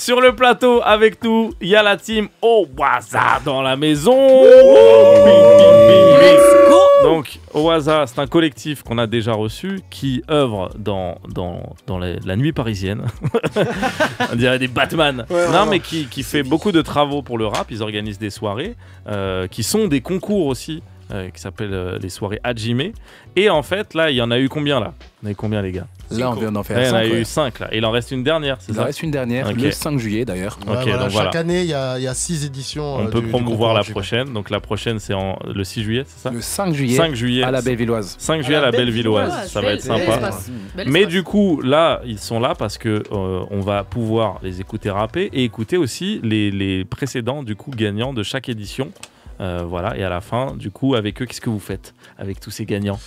Sur le plateau avec nous, il y a la team Owaza dans la maison. Donc, Owaza, c'est un collectif qu'on a déjà reçu qui œuvre dans la nuit parisienne. On dirait des Batman. Non, mais qui fait beaucoup de travaux pour le rap. Ils organisent des soirées qui sont des concours aussi. Qui s'appellent les soirées Hajime. Et en fait, là, il y en a eu combien là? On a eu combien, les gars? Là, on vient d'en faire 5. Il y en a eu 5 là. Et il en reste une dernière, c'est ça? Il en reste une dernière, le 5 juillet d'ailleurs. Ouais, voilà, chaque année, il y a 6 éditions. On peut promouvoir la prochaine. Donc la prochaine, c'est le 6 juillet, c'est ça? Le 5 juillet. À la Bellevilloise. 5 juillet à la Bellevilloise. Ça va être sympa. Mais du coup, là, ils sont là parce que on va pouvoir les écouter rapper et écouter aussi les précédents du coup gagnants de chaque édition. Voilà, et à la fin, du coup, avec eux, qu'est-ce que vous faites avec tous ces gagnants?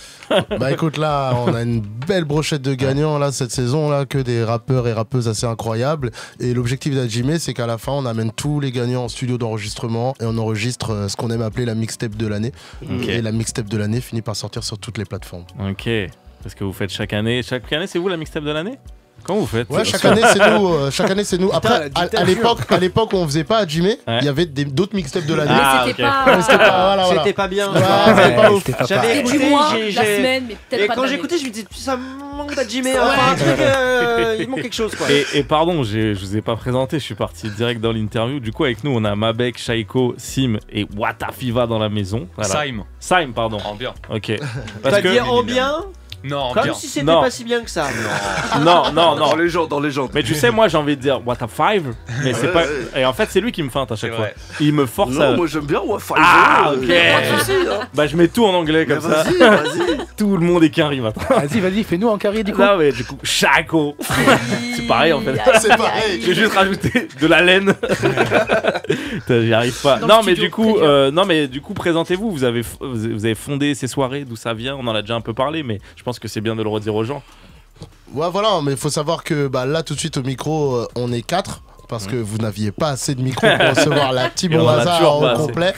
Bah écoute, là, on a une belle brochette de gagnants là cette saison, là, que des rappeurs et rappeuses assez incroyables. Et l'objectif d'Hajime, c'est qu'à la fin, on amène tous les gagnants en studio d'enregistrement et on enregistre ce qu'on aime appeler la mixtape de l'année. Et la mixtape de l'année finit par sortir sur toutes les plateformes. Ok. Parce que vous faites chaque année. Chaque année, c'est vous la mixtape de l'année? Comment vous faites? Ouais, chaque année c'est nous. Après, à l'époque où on faisait pas Hajime, il y avait d'autres mixtapes de l'année. C'était pas bien. C'était pas ouf. J'avais écouté la semaine, mais peut-être et pas. quand j'ai écouté, je me disais ça manque d'Hajime. Il manque quelque chose quoi. Et pardon, je vous ai pas présenté. Je suis parti direct dans l'interview. Du coup, avec nous, on a Mabek, Shaiko, Sim et Watafiva dans la maison. Voilà. Saim, pardon. Ambiant. Ok. T'as dit ambiant? Non, comme si c'était pas si bien que ça. Non. Dans les gens. Mais tu sais, moi j'ai envie de dire What a Five, mais c'est pas. Et en fait, c'est lui qui me feinte à chaque fois. Il me force à. Non, moi j'aime bien What Five. Ah, ok. Bah, je mets tout en anglais comme ça. Vas-y. Tout le monde est carré maintenant. Vas-y, fais-nous en carré du coup. Non, mais du coup, Shaco. C'est pareil en fait. C'est pareil. J'ai juste rajouté de la laine. J'y arrive pas. Non, mais du coup, présentez-vous. Vous avez fondé ces soirées, d'où ça vient. On en a déjà un peu parlé, mais je pense que c'est bien de le redire aux gens. Ouais, voilà, mais il faut savoir que là, tout de suite au micro, on est 4. Parce que vous n'aviez pas assez de micros pour recevoir la team Owaza au complet.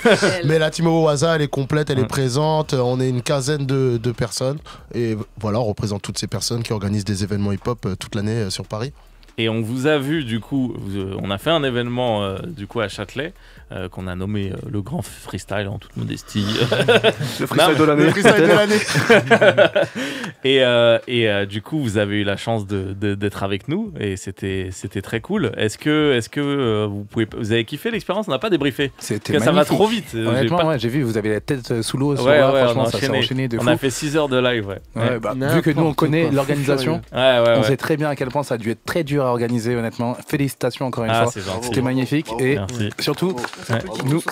Mais la team Owaza, elle est complète, elle est présente. On est une quinzaine de personnes. Et voilà, on représente toutes ces personnes qui organisent des événements hip-hop toute l'année sur Paris. Et on vous a vu, du coup, on a fait un événement du coup à Châtelet qu'on a nommé le grand freestyle en toute modestie. Le freestyle de l'année. Le freestyle de l'année. Et du coup, vous avez eu la chance d'être avec nous et c'était très cool. Est-ce que vous avez kiffé l'expérience? On n'a pas débriefé. C'était magnifique. Ça va trop vite. Honnêtement, j'ai vu, vous avez la tête sous l'eau. Franchement, ça s'est enchaîné de fou. On a fait 6 heures de live. Vu que nous, on connaît l'organisation, on sait très bien à quel point ça a dû être très dur à organiser, honnêtement. Félicitations encore une fois. C'était magnifique. Et surtout,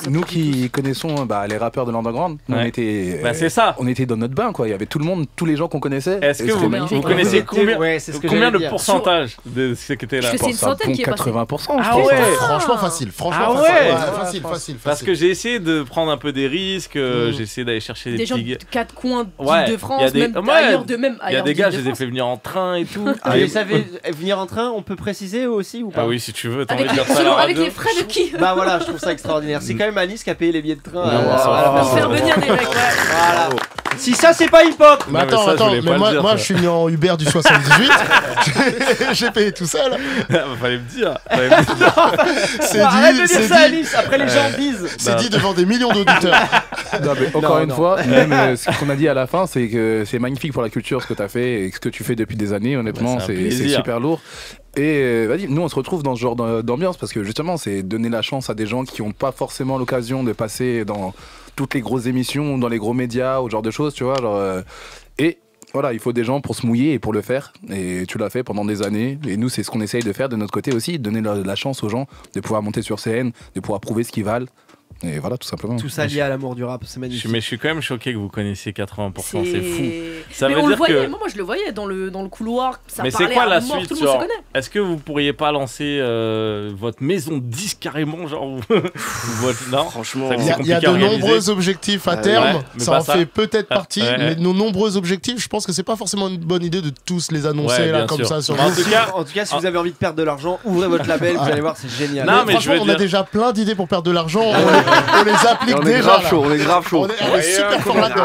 nous qui connaissons les rappeurs de l'underground, on était dans notre bain, quoi. Il y avait tout le monde, tous les gens qu'on connaissait. Est-ce que vous connaissez combien de pourcentage de ce qui était là? C'est une centaine qui est passée. 80%. Ah ouais. Franchement facile. Facile. Parce que j'ai essayé de prendre un peu des risques. J'ai essayé d'aller chercher des gens petits de 4 coins d'Île-de-France, même ailleurs de même. Il y a des gars, je les ai fait venir en train et tout. Vous savez venir en train, on peut préciser aussi ou pas? Ah oui, si tu veux. Avec les frais de qui? Bah voilà, je trouve ça extraordinaire. C'est quand même Alice qui a payé les billets de train. Pour faire venir des mecs. Voilà. Si ça c'est pas hip-hop. Mais attends, mais moi je suis venu en Uber du 78. J'ai payé tout seul. Fallait me dire. Arrête de dire ça, Alice. Après les gens disent. C'est dit devant des millions d'auditeurs. Encore une fois, même ce qu'on a dit à la fin, c'est que c'est magnifique pour la culture ce que tu as fait et ce que tu fais depuis des années. Honnêtement, c'est super lourd. Et vas-y, nous on se retrouve dans ce genre d'ambiance parce que justement c'est donner la chance à des gens qui n'ont pas forcément l'occasion de passer dans toutes les grosses émissions, dans les gros médias ou ce genre de choses, tu vois. Et voilà, il faut des gens pour se mouiller et pour le faire. Et tu l'as fait pendant des années. Et nous, c'est ce qu'on essaye de faire de notre côté aussi, donner la chance aux gens de pouvoir monter sur scène, de pouvoir prouver ce qu'ils valent. Et voilà, tout simplement. Tout ça lié à l'amour du rap, c'est magnifique. Mais je suis quand même choqué que vous connaissiez 80%, c'est fou. Ça veut dire que... Moi, je le voyais dans le couloir. Ça mais c'est quoi la suite? Tout le monde se connaît. Est-ce que vous pourriez pas lancer votre maison de disque carrément, genre Non, franchement, il y a de nombreux objectifs à terme. Ça en fait peut-être partie, mais nos nombreux objectifs, je pense que c'est pas forcément une bonne idée de tous les annoncer là comme ça. En tout cas, si vous avez envie de perdre de l'argent, ouvrez votre label, vous allez voir, c'est génial. Non, mais franchement, on a déjà plein d'idées pour perdre de l'argent. On les applique déjà. On est grave chaud. On est super fort là-dedans.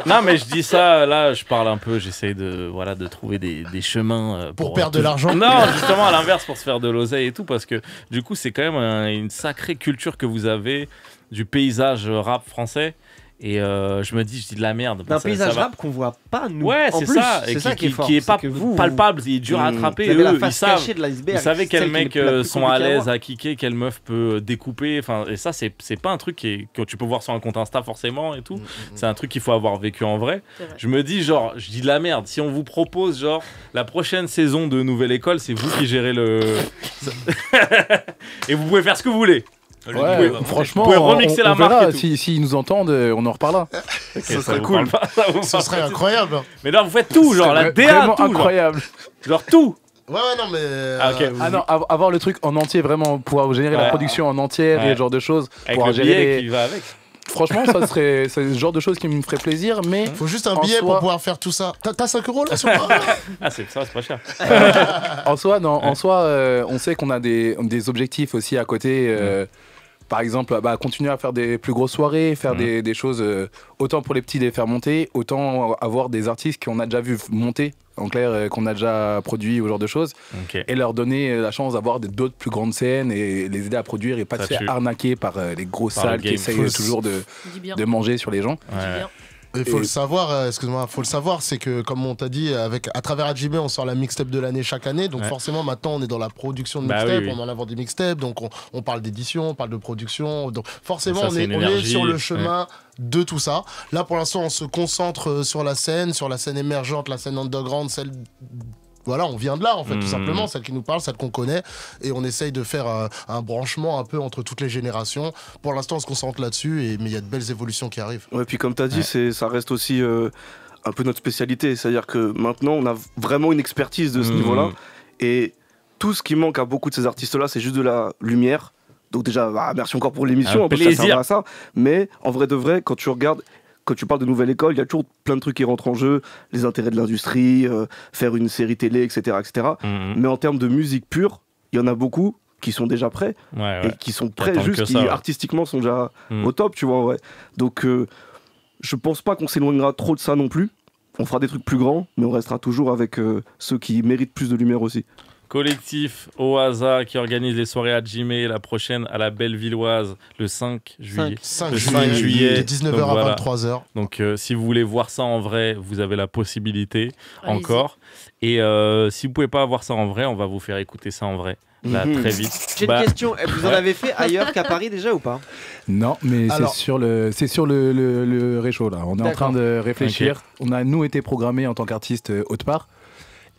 Non, mais je dis ça, là, je parle un peu, j'essaye de trouver des chemins. Pour perdre de l'argent. Non, justement, à l'inverse, pour se faire de l'oseille et tout, parce que du coup, c'est quand même une sacrée culture que vous avez du paysage rap français. Et je me dis de la merde. Un paysage rap qu'on voit pas, nous. Ouais, c'est ça. Et qui est pas palpable, il est dur à attraper. Eux, ils savaient quels mecs sont à l'aise à kicker, quelle meuf peut découper. Et ça, c'est pas un truc que tu peux voir sur un compte Insta forcément et tout. C'est un truc qu'il faut avoir vécu en vrai. Je me dis, je dis de la merde. Si on vous propose, la prochaine saison de Nouvelle École, c'est vous qui gérez le. Et vous pouvez faire ce que vous voulez. Ouais, franchement, vous pouvez remixer la marque. S'ils nous entendent, on en reparlera. Ça serait cool. Ça serait incroyable. Mais là, vous faites tout, la DA, tout. Incroyable. Genre tout. Ouais, non, mais. Non, avoir le truc en entier, vraiment, pouvoir générer la production en entière et ce genre de choses. Avec le billet qui va avec. Franchement, c'est le genre de choses qui me ferait plaisir, mais. Faut juste un billet pour pouvoir faire tout ça. T'as 5 € là sur moi? Ah, c'est pas cher. En soi, on sait qu'on a des objectifs aussi à côté. Par exemple, continuer à faire des plus grosses soirées, faire des choses autant pour les petits les faire monter, autant avoir des artistes qu'on a déjà vu monter, en clair, qu'on a déjà produit, ce genre de choses, et leur donner la chance d'avoir d'autres plus grandes scènes et les aider à produire et pas se faire arnaquer par les grosses salles qui essayent toujours de manger sur les gens. Il faut le savoir, faut le savoir, c'est que comme on t'a dit, à travers Hajime, on sort la mixtape de l'année chaque année, donc forcément maintenant on est dans la production de mixtape, on en a vendu des mixtapes, donc on parle d'édition, on parle de production, donc forcément on est sur le chemin de tout ça. Là pour l'instant on se concentre sur la scène émergente, la scène underground, celle... Voilà, on vient de là en fait, tout simplement, celle qui nous parle, celle qu'on connaît, et on essaye de faire un branchement un peu entre toutes les générations. Pour l'instant, on se concentre là-dessus, mais il y a de belles évolutions qui arrivent. Ouais, puis comme tu as dit, ça reste aussi un peu notre spécialité, c'est-à-dire que maintenant, on a vraiment une expertise de ce niveau-là, et tout ce qui manque à beaucoup de ces artistes-là, c'est juste de la lumière. Donc déjà, merci encore pour l'émission, parce que ça sert à ça. Mais en vrai de vrai, quand tu regardes, quand tu parles de Nouvelle École, il y a toujours plein de trucs qui rentrent en jeu, les intérêts de l'industrie, faire une série télé, etc. Mais en termes de musique pure, il y en a beaucoup qui sont déjà prêts, et qui sont prêts juste, qui artistiquement sont déjà au top, tu vois. Donc je pense pas qu'on s'éloignera trop de ça non plus. On fera des trucs plus grands, mais on restera toujours avec ceux qui méritent plus de lumière aussi. Collectif Oasa qui organise les soirées à Jimé, la prochaine à la Bellevilloise le 5 juillet. 5 juillet, de 19h à 23h. Donc si vous voulez voir ça en vrai, vous avez la possibilité encore. Et si vous pouvez pas voir ça en vrai, on va vous faire écouter ça en vrai. Là, très vite. J'ai une question, vous en avez fait ailleurs qu'à Paris déjà ou pas? Non, mais c'est sur le réchaud là. On est en train de réfléchir. On a nous été programmés en tant qu'artistes autre part.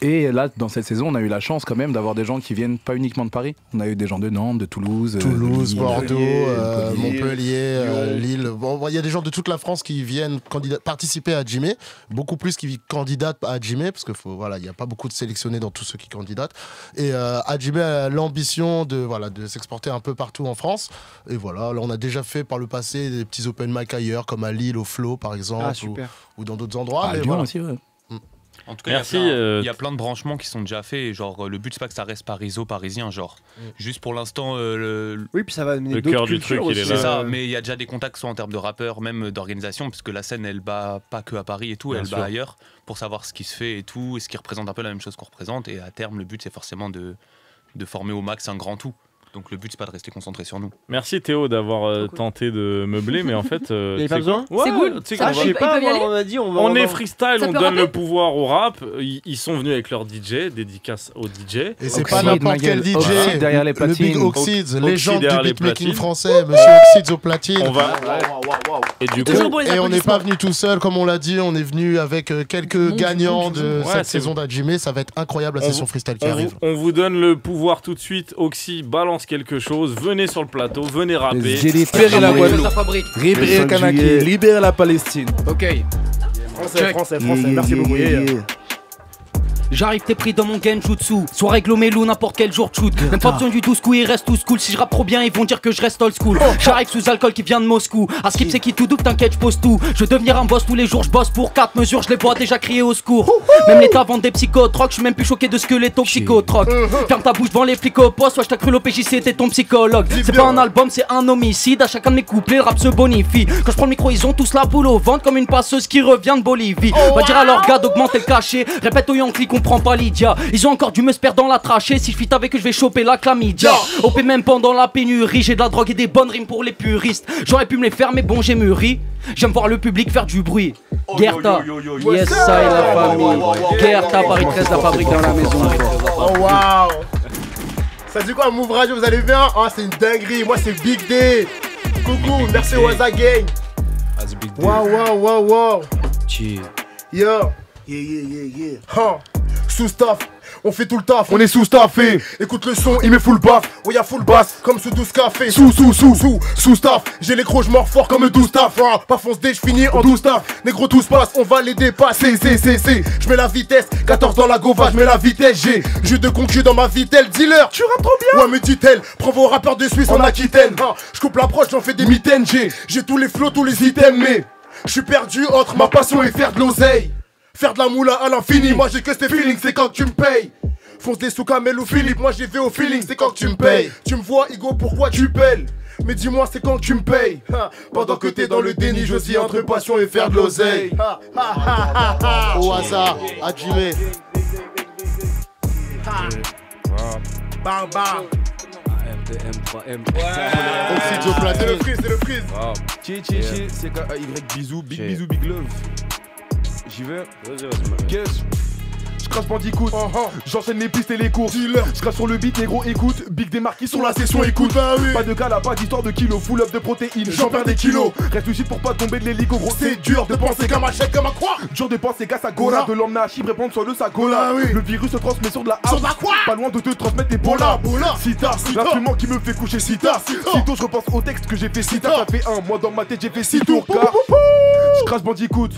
Et là, dans cette saison, on a eu la chance quand même d'avoir des gens qui viennent pas uniquement de Paris. On a eu des gens de Nantes, de Toulouse, Bordeaux, Montpellier, Lille. Bon, il y a des gens de toute la France qui viennent participer à Jimé, beaucoup plus qui candidatent à Jimé, parce que il n'y a pas beaucoup de sélectionnés dans tous ceux qui candidatent. Et Jimé a l'ambition de s'exporter un peu partout en France. Et voilà, là, on a déjà fait par le passé des petits open mic ailleurs, comme à Lille, au Flow par exemple, ou dans d'autres endroits. Mais voilà. Aussi, En tout cas, merci. Il y a plein de branchements qui sont déjà faits. Genre, le but, c'est pas que ça reste parisien. Genre, juste pour l'instant, oui, puis ça va amener le cœur du truc, il est là. C'est ça, mais il y a déjà des contacts, soit en termes de rappeurs, même d'organisation, parce que la scène, elle bat pas que à Paris et tout, elle bat ailleurs, pour savoir ce qui se fait et tout, et ce qui représente un peu la même chose qu'on représente. Et à terme, le but, c'est forcément de former au max un grand tout. Donc le but, c'est pas de rester concentré sur nous. Merci Théo d'avoir tenté de meubler, mais en fait... il n'y a pas besoin. C'est good. Je sais pas, on a dit... On est freestyle, on donne le pouvoir au rap. Ils sont venus avec leur DJ, dédicace au DJ. Et c'est pas n'importe quel DJ. Derrière les platines. Le Big Oxides, légende du beatmaking français, Monsieur Oxides aux platines. On va... Et du coup... Et on n'est pas venu tout seul, comme on l'a dit, on est venu avec quelques gagnants de cette saison d'Hajime. Ça va être incroyable la session freestyle qui arrive. On vous donne le pouvoir tout de suite. Oxy, balance quelque chose, venez sur le plateau, venez rapper. J'ai libéré la Guadeloupe, libéré Kanaki, libéré la Palestine. Ok. Français, merci beaucoup. J'arrive, t'es pris dans mon genjutsu. Soirée glomélo, n'importe quel jour de shoot. Même pas besoin du 12 coups, il reste tout cool. Si je rappe trop bien, ils vont dire que je reste old school. J'arrive sous alcool qui vient de Moscou. À skip, c'est qui tout double, t'inquiète, je pose tout. Je veux devenir un boss tous les jours, je bosse pour 4 mesures, je les vois déjà crier au secours. Même l'État vend des psychotroques, je suis même plus choqué de ce que les toxicotroques. Ferme ta bouche devant les flics au poste, ouais, je t'ai cru l'OPJC, t'es ton psychologue. C'est pas un album, c'est un homicide. À chacun de mes couplets, le rap se bonifie. Quand je prends le micro, ils ont tous la boule au ventre comme une passeuse qui revient de Bolivie. On va dire à leur gars d'augmenter le cachet. Répète au Yankee, comprend pas Lydia. Ils ont encore dû me se perdre dans la trachée. Si je fit avec eux, je vais choper la chlamydia. OP même pendant la pénurie, j'ai de la drogue et des bonnes rimes pour les puristes. J'aurais pu me les faire, mais bon, j'ai mûri. J'aime voir le public faire du bruit. Gerta, yes, ça et la famille. Gerta, Paris 13, la fabrique dans la maison. Oh waouh. Ça dit quoi, Move Radio, vous allez bien? Ah, c'est une dinguerie. Moi, c'est Big D. Coucou, merci Waza Gang. Wow. Yo. Yeah. Sous-staff, on fait tout le taf, on est sous-staffé. Écoute le son, il met full baff. Oh y'a full bass, comme sous 12 cafés. Sous-staff, j'ai les crocs, je mords fort comme 12 staff. Pas fonce D, je finis en 12 staff. Négro tout se passe, on va les dépasser. Je mets la vitesse, 14 dans la gova, je mets la vitesse. J'ai jus de concu dans ma vitelle, dealer. Tu rappes trop bien. Ouais, me dit-elle, prends vos rappeurs de Suisse en Aquitaine. Je coupe l'approche, j'en fais des mitaines. J'ai tous les flots, tous les items, mais je suis perdu entre ma passion et faire de l'oseille. Faire de la moula à l'infini, moi j'ai que ces feelings, c'est quand tu me payes. Fonce des sous Kamel ou Philippe, moi j'ai fait au feeling, c'est quand tu me payes. Tu me vois, Igo, pourquoi tu pelles? Mais dis-moi, c'est quand tu me payes. Pendant que t'es dans le déni, je suis entre passion et faire de l'oseille. Au hasard, à Jimé. Bam. M3M. C'est le freeze. C'est KAY, bisous, big love. J'y vais. Guess. Je crache Bandicoot, j'enchaîne les pistes et les courses. Je crache sur le beat, négro, écoute. Big démarqué sur la session, écoute. Pas de gala, pas d'histoire de kilos. Full up de protéines, j'en perds des kilos. Reste lucide pour pas tomber de l'hélico, gros. C'est dur de penser qu'à ma chèque, comme à quoi. Dur de penser qu'à sa gola. De l'emmener à Chypre, répondre sur le sagola. Le virus se transmet sur de la harpe. Pas loin de te transmettre des bolas. Sita, l'instrument qui me fait coucher Sita. Sitôt, je repense au texte que j'ai fait Sita. Ça fait un mois dans ma tête, j'ai fait 6 tours. Je crache Bandicoot,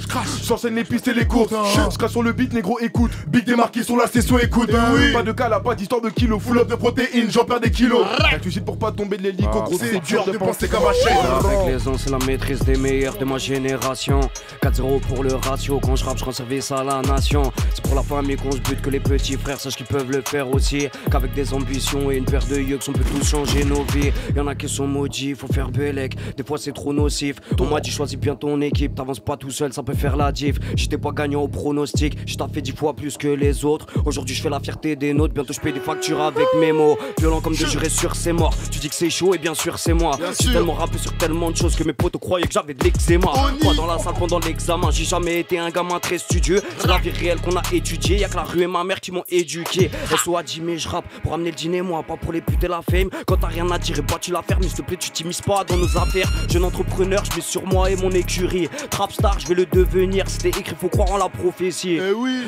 j'enchaîne les pistes et les courses. Je crache sur le beat, négro, écoute. Big démarqué sur la session, écoute. Pas de cala, pas d'histoire de kilos. Full up de protéines, j'en perds des kilos. Suicide pour pas tomber de l'hélico, gros. C'est dur de penser comme ma chaîne. Avec les ans, c'est la maîtrise des meilleurs de ma génération. 4-0 pour le ratio. Quand je rappe, je rends service à la nation. C'est pour la famille qu'on se bute, que les petits frères sachent qu'ils peuvent le faire aussi. Qu'avec des ambitions et une paire de yeux, on peut tous changer nos vies. Y'en a qui sont maudits, faut faire bellec. Des fois, c'est trop nocif. On m'a dit, choisis bien ton équipe. T'avances pas tout seul, ça peut faire la diff. J'étais pas gagnant au pronostic, je t'ai fait 10 fois plus que les autres. Aujourd'hui je fais la fierté des nôtres, bientôt je paye des factures avec mes mots. Violent comme de jurer sur c'est mort. Tu dis que c'est chaud et bien sûr c'est moi. J'ai tellement rappé sur tellement de choses que mes potes croyaient que j'avais de l'eczéma. Moi dans la salle pendant l'examen, j'ai jamais été un gamin très studieux. C'est la vie réelle qu'on a étudiée, y'a que la rue et ma mère qui m'ont éduqué. SO Jimmy, je rappe pour amener le dîner, moi pas pour les putes et la fame. Quand t'as rien à dire et bah tu la fermes, s'il te plaît tu t'immisces pas dans nos affaires. Jeune entrepreneur, je mets sur moi et mon écurie. Trapstar, je vais le devenir, c'était écrit, faut croire en la prophétie.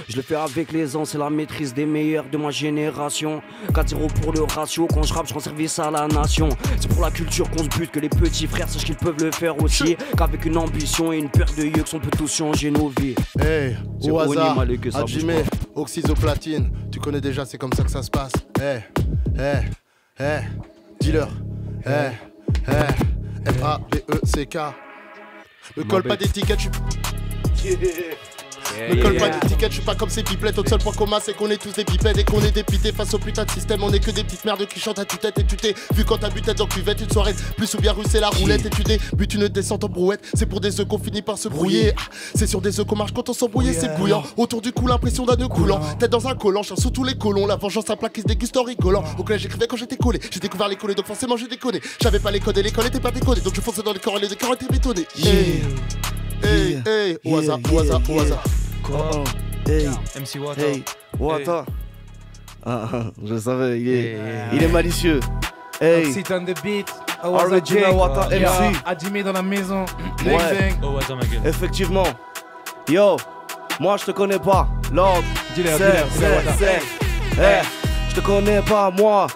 Je le fais avec les ans, c'est la maîtrise des meilleurs de ma génération. 4-0 pour le ratio, quand je rappe, je rends service à la nation. C'est pour la culture qu'on se bute, que les petits frères sachent qu'ils peuvent le faire aussi. Qu'avec une ambition et une paire de yeux, on peut tous changer nos vies. Hey, au hasard, Adjimé, oxysoplatine, tu connais déjà, c'est comme ça que ça se passe. Dealer, FABECK. Me colle pas d'étiquette, Me colle pas d'étiquette, je suis pas comme ces pipelettes. Notre seul point commun c'est qu'on est tous des pipettes et qu'on est dépités face au putain de système. On est que des petites merdes qui chantent à tue-tête. Et tu t'es vu quand t'as bu tête dans cuvette. Une soirée plus ou bien russe c'est la roulette. Et tu débutes une descente en brouette. C'est pour des œufs qu'on finit par se brouiller. C'est sur des œufs qu'on marche quand on s'embrouille. C'est bouillant, autour du cou l'impression d'un nœud coulant. Tête dans un collant, chant sous tous les colons. La vengeance à plat qui se déguste en rigolant. Au collège j'écrivais quand j'étais collé. J'ai découvert les collés donc forcément j'ai déconné. J'avais pas les codes et l'école était pas décodée. Donc je fonçais dans les corps et les décors étaient bétonnés. Au hasard. Hey, MC Wata. Hey, Wata. Ah, je savais, il est malicieux. Hey. Sit on the beat. Wata, MC. Adjimé dans la maison. Ouais. Oh, attends, ma gueule. Effectivement. Yo, moi je te connais pas. Lord. Dis-le. Je te connais pas, moi.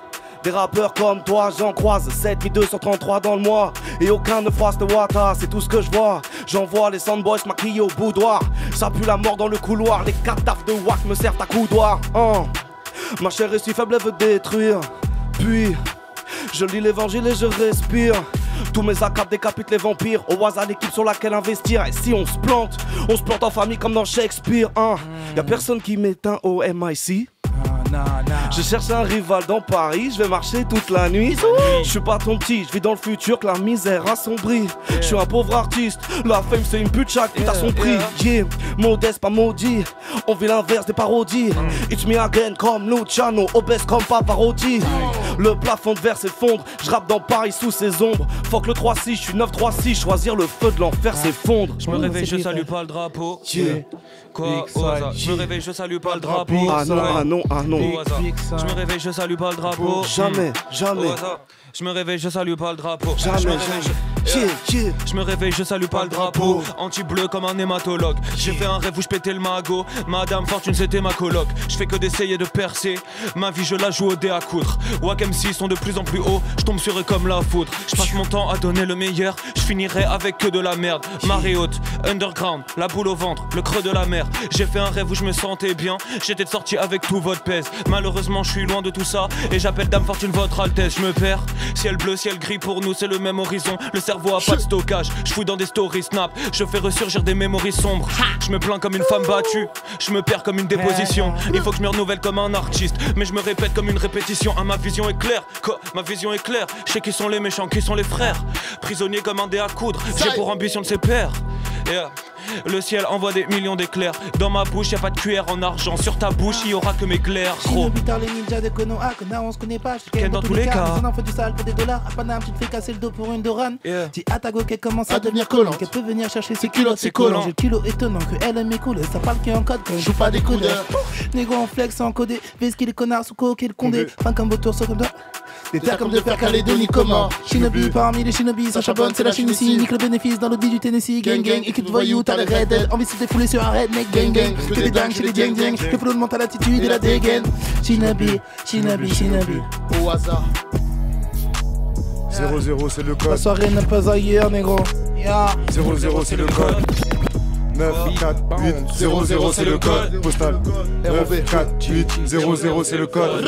Des rappeurs comme toi, j'en croise 7233 dans le mois. Et aucun ne froisse de Wata, c'est tout ce que je vois. J'envoie les soundboys maquillés au boudoir. Ça pue la mort dans le couloir, les cadavres de wack me servent à coudoir. Ma chair est si faible, elle veut détruire. Puis, je lis l'évangile et je respire. Tous mes ACAP décapitent les vampires. Au hasard l'équipe sur laquelle investir. Et si on se plante en famille comme dans Shakespeare. Y'a personne qui m'éteint au MIC. Je cherche un rival dans Paris, je vais marcher toute la nuit. Je suis pas ton petit, je vis dans le futur que la misère assombrit. Je suis un pauvre artiste, la fame c'est une pute, chaque pute a son prix. Modeste pas maudit, on vit l'inverse des parodies. It's me again comme Luciano, obèse comme Pavarotti. Le plafond de verre s'effondre, je rappe dans Paris sous ses ombres. Fuck le 3-6, je suis 9-3-6, choisir le feu de l'enfer s'effondre. Je me réveille, je salue pas le drapeau. Quoi au hasard. Je me réveille, je salue pas le drapeau. Ah non, ah non, ah non. Je me réveille, je salue pas le drapeau. Jamais, jamais. Je me réveille, je salue pas le drapeau. Jamais, je me réveille, je salue pas le drapeau. Anti-bleu comme un hématologue. J'ai fait un rêve où je pétais le magot. Madame Fortune c'était ma coloc. Je fais que d'essayer de percer. Ma vie je la joue au dé à coudre. Wack MC sont de plus en plus hauts. Je tombe sur eux comme la foudre. Je passe mon temps à donner le meilleur. Je finirai avec que de la merde. Marée haute, underground, la boule au ventre, le creux de la mer. J'ai fait un rêve où je me sentais bien. J'étais sorti avec tout votre pèse. Malheureusement je suis loin de tout ça. Et j'appelle Dame Fortune votre Altesse. Je me perds. Ciel bleu, ciel gris pour nous c'est le même horizon. Le cerveau a pas de stockage. Je fouille dans des stories snap. Je fais ressurgir des mémories sombres. Je me plains comme une femme battue. Je me perds comme une déposition. Il faut que je me renouvelle comme un artiste. Mais je me répète comme une répétition. Ma vision est claire. Ma vision est claire. Je sais qui sont les méchants, qui sont les frères. Prisonnier comme un dé à coudre. J'ai pour ambition de ses pères. Le ciel envoie des millions d'éclairs. Dans ma bouche y'a pas de cuillère en argent. Sur ta bouche y aura que mes glaires. Gros les ninjas de Konoha, connard on se connaît pas. Je ken dans tous les cas. On en fait du sale pour des dollars. À Paname tu te fais casser le dos pour une Doran. Si Atago qu'elle commence à devenir collante, qu'elle peut venir chercher ses culottes, c'est collant. J'ai le kilo étonnant que elle aime mes couleurs. Ça parle qu'en code quand je joue pas des coudeurs. Négo en flex en codé. Vis qu'il est connard sous coke et le condé. Fin comme vos tours comme ça. Des terres comme de faire Calédonie comment. Shinobi parmi les shinobi, ça charbonne, c'est la Chine ici. Nique le bénéfice dans l'audi du Tennessee. Gang gang, équipe de voyous, t'as le red dead. Envie de se défouler sur un redneck gang gang. Que des dingues chez les gang gang. Le flow de mental attitude et la dégaine. Shinobi, Shinobi, Shinobi. Au hasard. 0-0 c'est le code. La soirée n'est pas ailleurs négro. 0-0 c'est le code. 9, 4, 8, 0, 0 c'est le code postal. 9, 4, 8, 0, 0 c'est le code.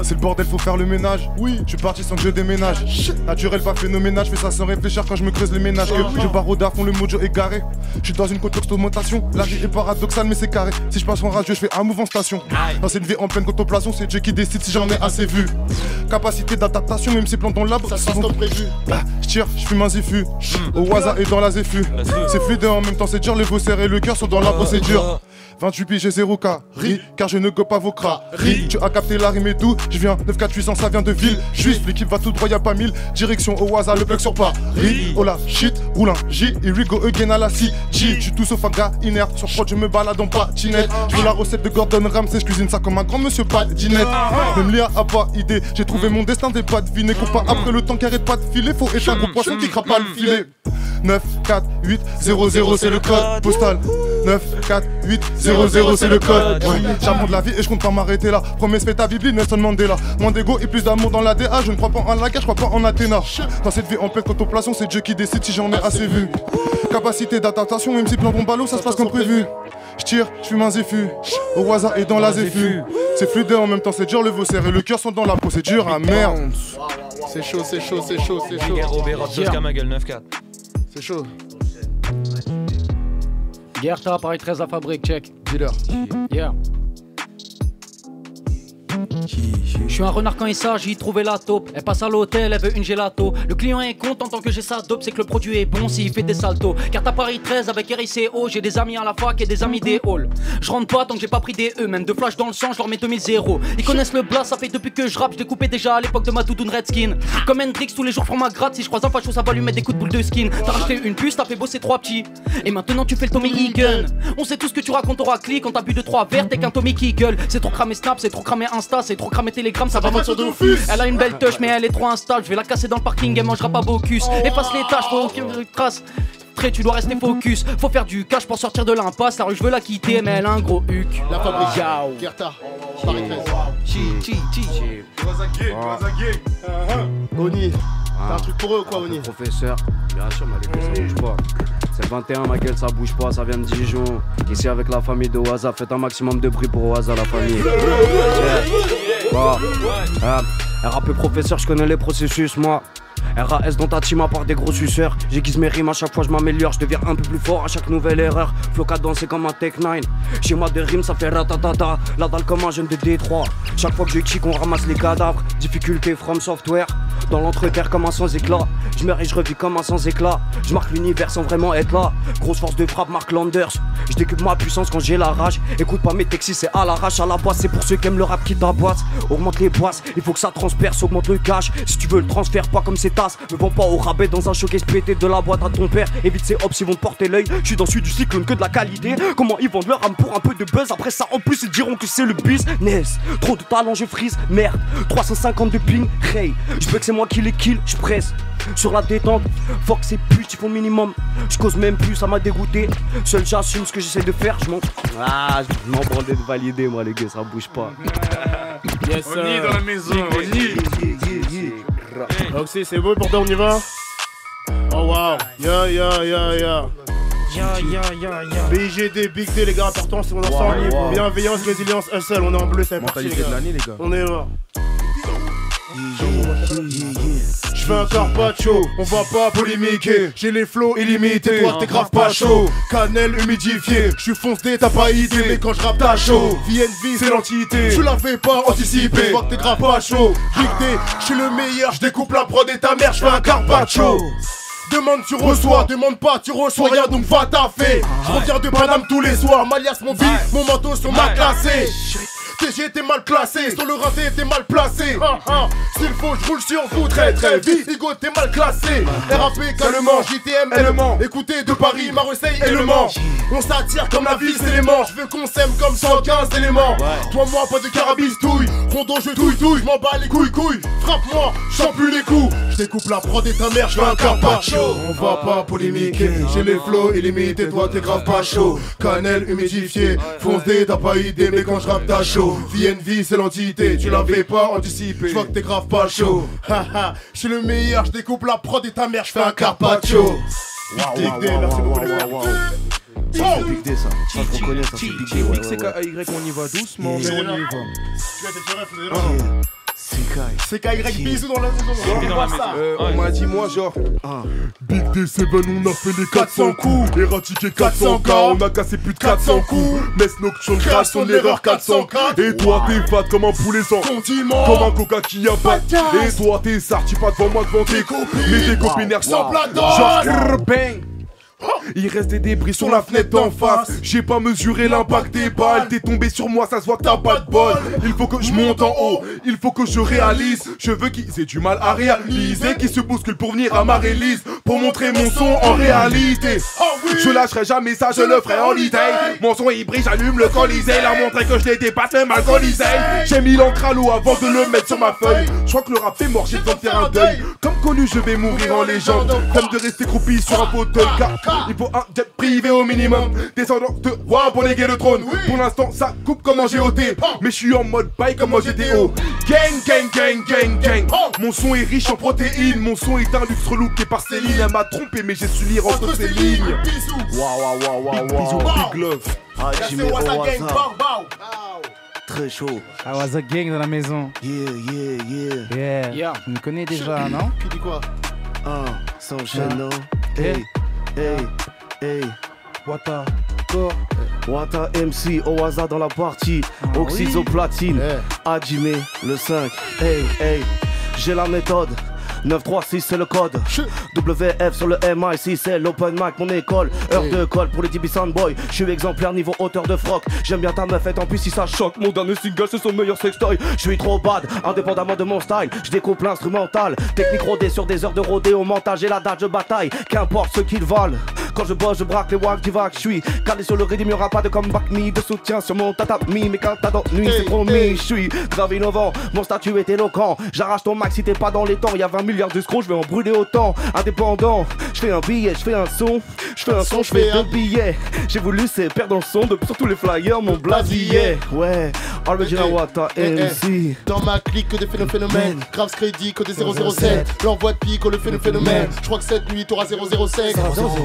C'est le bordel, faut faire le ménage. Oui, je suis parti sans que je déménage. Naturel, pas phénoménal, je fais ça sans réfléchir quand je me creuse les ménages. Je barre à fond, le mojo est garé. Je suis dans une contexte d'augmentation. La vie est paradoxale, mais c'est carré. Si je passe en radio, je fais un move en station. Dans cette vie en pleine contemplation, c'est Dieu qui décide si j'en ai assez vu. Capacité d'adaptation, même si plans dans le labo, ça se passe comme prévu. Je tire, je fume un zéfu. Au hasard et dans la zéfu. C'est fluide en même temps, c'est dur, les et le cœur sont dans la procédure. 28 piges et 0K, car je ne go pas vos cras. Tu as capté la rime et tout, je viens 9-4 800, ça vient de ville. Juif, l'équipe va tout droit, y'a pas 1000. Direction au hasard, le plug sur Paris. Oh la shit, roule un J, et we go again à la CG. J'suis tout sauf un gars inerte, sur prod je me balade en patinette. J'veux la recette de Gordon Ramsay, j'cuisine ça comme un grand monsieur Badinette. Même Léa a pas idée, j'ai trouvé mon destin des pas devinés. Qu'on pas après le temps qui arrête pas de filer, faut être un gros poisson qui crape pas le filet. 9, 4, 8, 0, 0 c'est le code postal. 9, 4, 8, 0, 0 c'est le code. J'apprends de la vie et je compte pas m'arrêter là. Promesse fait ta Bible, Nelson Mandela. Moins d'ego et plus d'amour dans la DA. Je ne crois pas en la guerre, je crois pas en Athéna. Dans cette vie en pleine contemplation, c'est Dieu qui décide si j'en ai assez vu. Capacité d'adaptation, même si plan bon ballot, ça se passe comme prévu. Je tire, je fume un zéfu. Au hasard et dans la zéfu. C'est fluide en même temps, c'est dur, le vaussaire et le cœur sont dans la procédure. Ah merde. C'est chaud, c'est chaud, c'est chaud, c'est chaud. Ma gueule 9-4. C'est chaud. Gerta, Paris 13 à Fabrique, check. Dis-leur. Yeah. Je suis un renard quand il s'agit, trouver la taupe. Elle passe à l'hôtel, elle veut une gelato. Le client est content tant que j'ai sa dope, c'est que le produit est bon s'il fait des saltos. Carte à Paris 13 avec RICO, j'ai des amis à la fac et des amis des halls. Je rentre pas tant que j'ai pas pris des E, même de flash dans le sang, je leur mets 2000. Ils connaissent le blast, ça fait depuis que je rappe, je l'ai coupé déjà à l'époque de ma doudoune Redskin. Comme Hendrix, tous les jours format gratte, si je croise un facho, ça va lui mettre des coups de boule de skin. T'as racheté une puce, t'as fait bosser 3 petits. Et maintenant tu fais le Tommy Egan. On sait tout ce que tu racontes au racli quand t'as bu 2-3 verres, t'es qu'un Tommy qui gueule. C'est trop cramé Snap, c'est trop cramé Insta, c'est trop cramé Telegram, ça va mode sur de fus. Elle a une belle touche mais elle est trop instable. Je vais la casser dans le parking, elle mangera pas Bocus. Efface les tâches, faut aucune trace. Très, tu dois rester focus. Faut faire du cash pour sortir de l'impasse. La rue je veux la quitter mais elle a un gros huc. La fabrique, Gerta, Paris 13. Oni, t'as un truc pour eux ou quoi Oni? Professeur, bien sûr, mais les ça bouge pas. C'est le 21, ma gueule, ça bouge pas, ça vient de Dijon. Ici avec la famille de Oaza, faites un maximum de bruit pour Oaza, la famille. RAP professeur, je connais les processus, moi. RAS dans ta team à part des gros suceurs. J'aiguise mes rimes, à chaque fois je m'améliore. Je deviens un peu plus fort à chaque nouvelle erreur. Flow cadencé comme un Tech 9. Chez moi des rimes ça fait ratatata. La dalle comme un jeune de Détroit. Chaque fois que je kick on ramasse les cadavres. Difficulté from software. Dans l'entreterre comme un sans éclat. Je meurs et je revis comme un sans éclat. Je marque l'univers sans vraiment être là. Grosse force de frappe, Mark Landers. Je décupe ma puissance quand j'ai la rage. Écoute pas mes textes, c'est à l'arrache, à la boisse. C'est pour ceux qui aiment le rap qui tabasse. Augmente les boisses, il faut que ça transperce, augmente le cash. Si tu veux le transfert, pas comme ces tasses. Ne vends pas au rabais dans un showcase pété de la boîte à ton père. Évite ces hops, ils vont te porter l'œil. Je suis dans celui du cyclone que de la qualité. Comment ils vendent leur âme pour un peu de buzz. Après ça en plus ils diront que c'est le business. Trop de talent, je frise, merde. 350 de ping, hey. Je veux que c'est moi qui les kill, je presse. Sur la détente, fuck ces putes, ils font le minimum. Je cause même plus, ça m'a dégoûté. Seul j'assume ce que j'essaie de faire, je m'en branle d'être validé, moi les gars, ça bouge pas. Yes, on y est dans la maison, on y est. Oxy, c'est beau pour toi, on y va? Oh wow, ya. BGD, Big D, les gars, important, c'est mon ensemble. Bienveillance, résilience, hustle, on est en bleu, c'est parti, les gars. On est là. Je fais un carpaccio, on va pas polémiquer. J'ai les flows illimités, toi t'es grave pas chaud. Cannelle humidifiée, je suis foncé, t'as pas idée. Mais quand je rappe t'as chaud, VNV c'est l'entité. Tu l'avais pas anticipé, je vois que t'es grave pas chaud. Big D, je suis le meilleur, je découpe la prod et ta mère, je fais un carpaccio. Demande tu reçois, demande pas tu reçois rien donc va taffer. Je reviens de Paname tous les soirs, Malias mon beat, mon manteau sur ma classée. TG était mal placé, sur le raté était mal placé. S'il faut, je roule sur vous très très vite. Igo t'es mal classé. RAP, calmement, JTM, élément. Écoutez de Paris, Marseille, élément. On s'attire comme la vie, c'est l'élément. Je veux qu'on s'aime comme 115 éléments. Toi, moi, pas de carabistouille. Rondo, je touille, je m'en bats les couilles. Frappe-moi, j'en plus les coups. Je découpe la prod et ta mère, je fais un carpaccio. On va pas polémiquer. J'ai les flows illimités, toi, t'es grave pas chaud. Cannelle humidifiée, foncé, t'as pas idée, mais quand je rappe, t'as chaud. VNV c'est l'entité, tu l'avais pas anticipé. Je vois que t'es grave pas chaud. Haha, je suis le meilleur, je découpe la prod et ta mère, je fais un carpaccio. Big D, merci beaucoup les gars. C'est Big D ça, ça je reconnais ça, c'est Big D. Big C K A Y, on y va doucement. On y va. Tu vas t'être CKY, bisous dans la maison. On m'a dit moi genre Big D7, on a fait les 400 coups. Éradiqué 400K, on a cassé plus de 400 coups. Mess nocturne, crash son erreur 400K. Et toi t'es fat comme un poulet sans condiment, comme un coca qui a pas. Et toi t'es sarti pas devant moi devant tes copines. Mais tes copines nerfs sans plat genre bang. Il reste des débris sur la fenêtre d'en face. J'ai pas mesuré l'impact des balles. T'es tombé sur moi, ça se voit que t'as pas de bol. Il faut que je monte en haut, il faut que je réalise. Je veux qu'ils aient du mal à réaliser, qu'ils se bousculent pour venir à ma release, pour montrer mon son en réalité. Je lâcherai jamais ça, je le ferai en l'idée. Mon son il brille, j'allume le colisée. Leur montrer que je les dépasse même alcoolisé. J'ai mis l'encre à l'eau avant de le mettre sur ma feuille. Je crois que le rap est mort, j'ai besoin de faire un deuil. Comme connu, je vais mourir en légende. T'aimes de rester croupi sur un fauteuil. Il faut un jet privé au minimum. Descendant de roi pour léguer le trône. Pour l'instant ça coupe comme en GOT. Mais je suis en mode bail comme en GTO. Gang gang gang gang gang. Mon son est riche en protéines. Mon son est un luxe relooké par Céline. Elle m'a trompé mais j'ai su lire entre ses lignes. Waouh. Bisous, big love. Jimmy Owaza. Très chaud. Owaza Gang dans la maison. Yeah. Tu me connais déjà, non? Qui dit quoi? S'enchaînant. Hey. Wata MC, Owaza dans la partie. Oxyzo platine. Hajime le 5. Hey. J'ai la méthode. 936 c'est le code. WF sur le MIC c'est l'open mic mon école. Heure de colle pour les DB Soundboy. Je suis exemplaire niveau hauteur de froc. J'aime bien ta meuf et tant pis si ça choque. Mon dernier single c'est son meilleur sextoy. Je suis trop bad indépendamment de mon style. Je découpe l'instrumental. Technique rodée sur des heures de rodéo mental. J'ai la date de bataille. Qu'importe ce qu'ils valent. Quand je bosse je braque les wags du vague. Je suis calé sur le rythme, y'aura pas de comeback me. De soutien sur mon tatami. Mais quand t'as d'ennui c'est promis. Je suis grave innovant. Mon statut est éloquent. J'arrache ton max si t'es pas dans les temps. Y'a 20 milliards de screws, je vais en brûler autant. Indépendant, je fais un billet, je fais un son. Je fais un son, je fais 2 billets. J'ai voulu c'est perdre le son de sur tous les flyers, mon blasier. Ouais, Original Wata MC. Dans ma clique que des phénomènes. Graves crédit que des 007. L'envoi de pique, le phénomène. Je crois que cette nuit t'auras 007.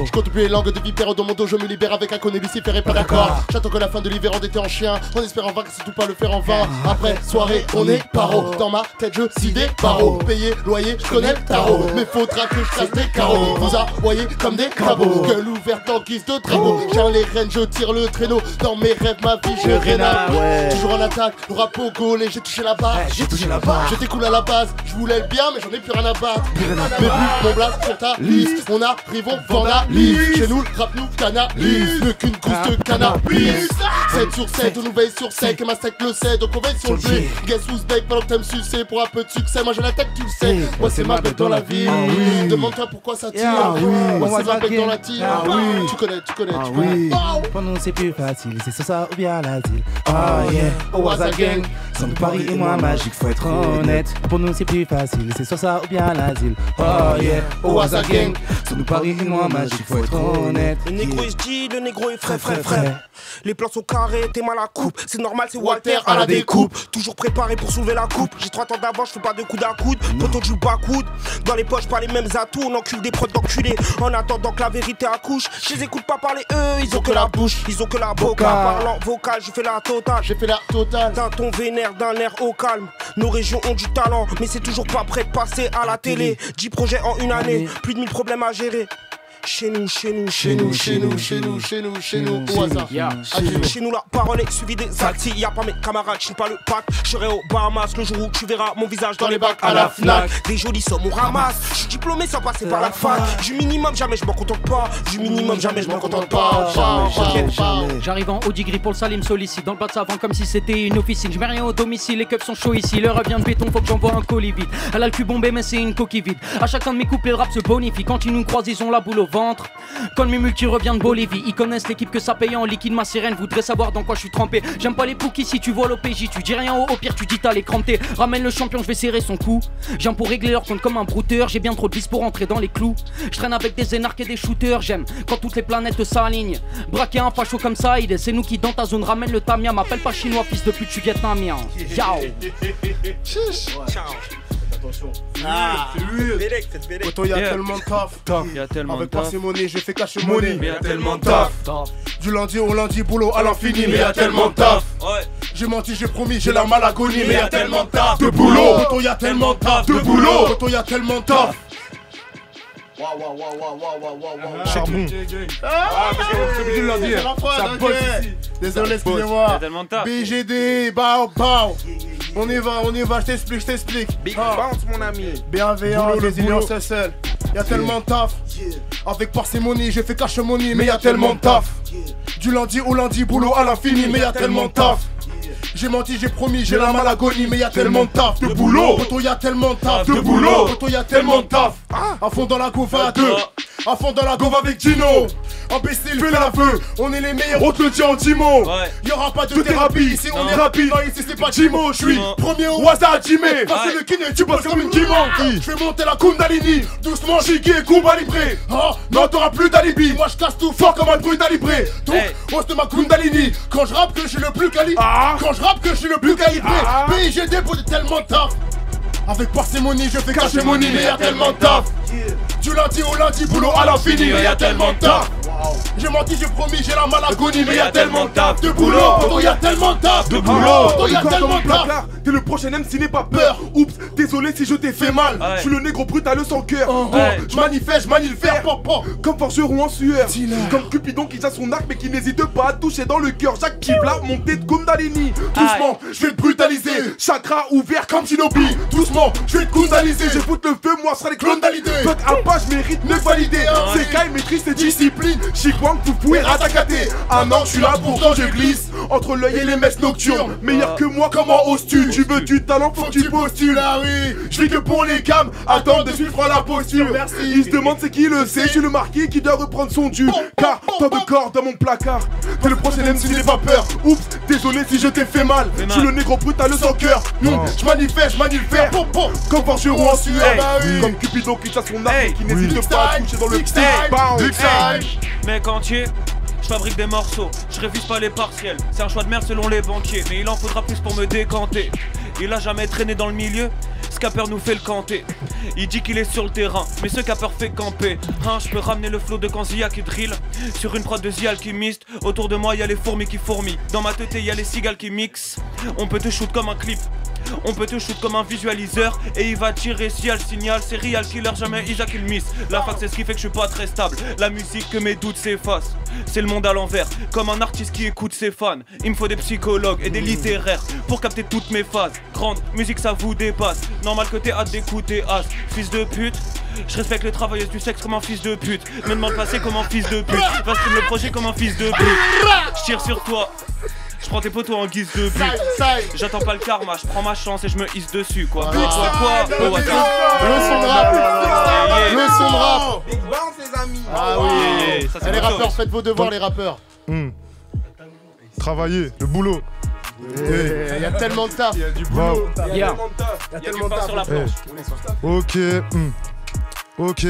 Je compte depuis tuer. Langue de vipère dans mon dos, je me libère avec un connu Lucifer et pas d'accord. J'attends que la fin de l'hiver endetté en chien, en espérant vaincre, c'est tout pas le faire en vain. Après soirée, on est paro. Dans ma tête, je scie des barreaux. Payé, loyer, je connais le tarot. Mais faudra que je trace des carreaux. Vous aboyez comme des cabots. Gueule ouverte en guise de traîneau. J'ai les rênes, je tire le traîneau. Dans mes rêves, ma vie, je rénale. Toujours en attaque, le rap au gaulé, j'ai touché la barre. J'ai touché la barre. J'étais cool à la base, je voulais le bien, mais j'en ai plus rien à battre. Mais plus mon blast sur ta liste. On arrive, on vandalise. Chez nous, le rap nous canalise. Mieux qu'une gousse de cannabis. 7 sur 7, on nous veille sur sec. Et ma sec le sait, donc on veille sur le jeu. Guess who's back, pendant que t'aimes sucer pour un peu de succès. Moi j'ai la tête, tu le sais. Moi c'est ma bête dans la vie. Demande-toi pourquoi ça tire. Moi c'est ma bête dans la tire. Tu connais, tu connais. Pour nous c'est plus facile, c'est ça ou bien l'asile. Oh yeah, Owaza Gang. Sans Paris et moi magique, faut être honnête. Pour nous c'est plus facile, c'est soit ça ou bien l'asile. Oh yeah, Owaza Gang. Sans Paris et moi magique, faut être honnête. Le négro est dit, le négro est frais. Les plans sont carrés, t'es mal à coupe. C'est normal, c'est Walter à la découpe. Toujours préparé pour soulever la coupe. J'ai 3 temps d'avance, je fais pas de coude à coude. Poto du bas coude. Dans les poches, pas les mêmes atouts. On encule des prods d'enculés. En attendant que la vérité accouche. Je les écoute pas parler, eux, ils ont que la bouche. Ils ont que la boca. Parlant vocal, je fais la totale. J'ai fait la totale. D'un ton vénère, d'un air au calme. Nos régions ont du talent, mais c'est toujours pas prêt de passer à la télé. 10 projets en une année, plus de 1000 problèmes à gérer. Chez nous, au hasard. Chez nous, la parole est suivie des actes. S'il y a pas mes camarades, je suis pas le pack. Je serai au Bahamas le jour où tu verras mon visage dans les bacs à la Fnac. Des jolies sommes, on ramasse. Je suis diplômé sans passer par la fac. Du minimum, jamais je m'en contente pas. Du minimum, jamais je m'en contente pas. J'arrive en Audi gris pour le salim sollicite. Dans le bas de savant comme si c'était une officine. Je mets rien au domicile, les cups sont chauds ici. L'heure vient de béton, faut que j'envoie un colis vite. Elle a le cul bombé, mais c'est une coquille vide. À chacun de mes couplets, le rap se bonifie. Quand ils nous croisent, ils ont la boule au ventre. Quand mes multi revient de Bolivie, ils connaissent l'équipe que ça paye en liquide. Ma sirène voudrait savoir dans quoi je suis trempé. J'aime pas les poukies, si tu vois l'OPJ, tu dis rien au pire, tu dis t'as les crampés. Ramène le champion, je vais serrer son cou. J'aime pour régler leur compte comme un brouteur. J'ai bien trop de vis pour entrer dans les clous. Je traîne avec des énarques et des shooters. J'aime quand toutes les planètes s'alignent. Braquer un facho comme ça, c'est nous qui dans ta zone ramène le tamia. M'appelle pas chinois, fils de pute, je suis vietnamien. Ciao. Attention. Poto, y'a tellement de taf. Avec parcimonie, j'ai fait cacher money. Mais y'a tellement de taf. Du lundi au lundi, boulot à l'infini. Mais y'a tellement de taf. J'ai menti, j'ai promis, j'ai la malagonie. Mais y'a tellement de taf. De boulot. Poto, y'a tellement de taf. De boulot. Poto, y'a tellement de taf. Charbon. Obligé de leur dire. Ça bosse ici. Désolé, excusez-moi. BGD, bao. On y va, je t'explique. Big bounce, mon ami. Bienveillant, résilience seul. Y'a tellement de taf. Avec parcimonie, j'ai fait cash money. Mais y'a tellement de taf. Du lundi au lundi, boulot à l'infini. Mais y'a tellement de taf. J'ai menti, j'ai promis, j'ai la malagonie. Mais y'a tellement de taf. De boulot. Poto, y'a tellement de taf. De boulot. Poto, y'a tellement de taf. À fond dans la gova à 2. À fond dans la gova avec Gino. Imbécile, fais la feu. On est les meilleurs, on te le dit en 10 mots. Y'aura pas de thérapie, ici on est rapide. Non, ici c'est pas Jimo, je suis premier au hasard à Jimé. Face le kiné, tu bosses comme une guimant. Je fais monter la Kundalini. Doucement, Jiggy et Kumba libré. Non, t'auras plus d'alibi. Moi je casse tout fort comme un bruit d'alibré. Donc, hausse de ma Kundalini. Quand je rappe que je suis le plus calibré. Quand je rappe que je suis le plus calibré. PIGD pour tellement de taf. Avec parcimonie, je fais cacher money. Mais y'a tellement de taf. Du lundi au lundi, boulot à l'infini. Mais y'a tellement de taf. J'ai menti, j'ai promis, j'ai la malagonie. Mais y'a tellement de taf. De boulot, poto, y'a tellement de taf. De boulot, poto, y'a tellement de taf. T'es le prochain MC, n'aie pas peur. Oups, désolé si je t'ai fait mal. Je suis le négro brutal sans cœur. Je manifeste, je manie le fer. Comme forgeron en sueur. Comme Cupidon qui a son arc mais qui n'hésite pas à toucher dans le cœur. J'active la montée de Kundalini. Doucement, je vais te brutaliser. Chakra ouvert comme Shinobi. Doucement, je vais te Kundaliser. Je foute le feu, moi ce sera les clones d'Alidé. Fuck à pas, je mérite me valider. C'est Kai maîtrise ses disciplines. Chikwang, Foufou et Ratakate. Ah non, je suis là pourtant je glisse entre l'œil et les messes nocturnes. Meilleur que moi, comment oses-tu? Tu veux du talent, faut que tu postules. Ah oui, je vis que pour les cams. Attends de suivre la posture. Merci. Il se demande c'est qui le sait. Je suis le marquis qui doit reprendre son dû. Car tant de corps dans mon placard. T'es le prochain MC, n'aie pas peur. Oups, désolé si je t'ai fait mal. Je suis le négro brutal sans cœur. Je manifeste, je manie le fer. Comme forgeron en sueur. Comme Cupidon qui chasse son arc qui n'hésite pas à toucher dans le petit. Mec entier, je fabrique des morceaux, je révise pas les partiels. C'est un choix de merde selon les banquiers, mais il en faudra plus pour me décanter. Il a jamais traîné dans le milieu, Ce capeur nous fait le canter. Il dit qu'il est sur le terrain, mais ce capeur fait camper. Hein, je peux ramener le flow de Kanzia qui drill sur une prod de The Alchemist. Autour de moi y'a les fourmis qui fourmillent. Dans ma tête y'a les cigales qui mixent. On peut te shoot comme un clip, on peut te shoot comme un visualiseur. Et il va tirer si y'a le signal. C'est real killer, jamais Isaac il miss. La fac c'est ce qui fait que je suis pas très stable. La musique que mes doutes s'effacent. C'est le monde à l'envers, comme un artiste qui écoute ses fans. Il me faut des psychologues et des littéraires pour capter toutes mes phases. Grande musique ça vous dépasse. Normal que t'aies hâte d'écouter As. Fils de pute, je respecte les travailleuses du sexe comme un fils de pute. Me demande passer comme un fils de pute. Va stream le projet comme un fils de pute. Je tire sur toi, je prends tes potos en guise de but. J'attends pas le karma, je prends ma chance et je me hisse dessus quoi. Quoi Le son de rap. Le son de rap. Big bounce les amis. Ah oui. Les rappeurs, faites vos devoirs les rappeurs. Travailler, le boulot. Il y a tellement de taf. Il y a du boulot. Il y a tellement de taf sur la planche. Ok. Ok.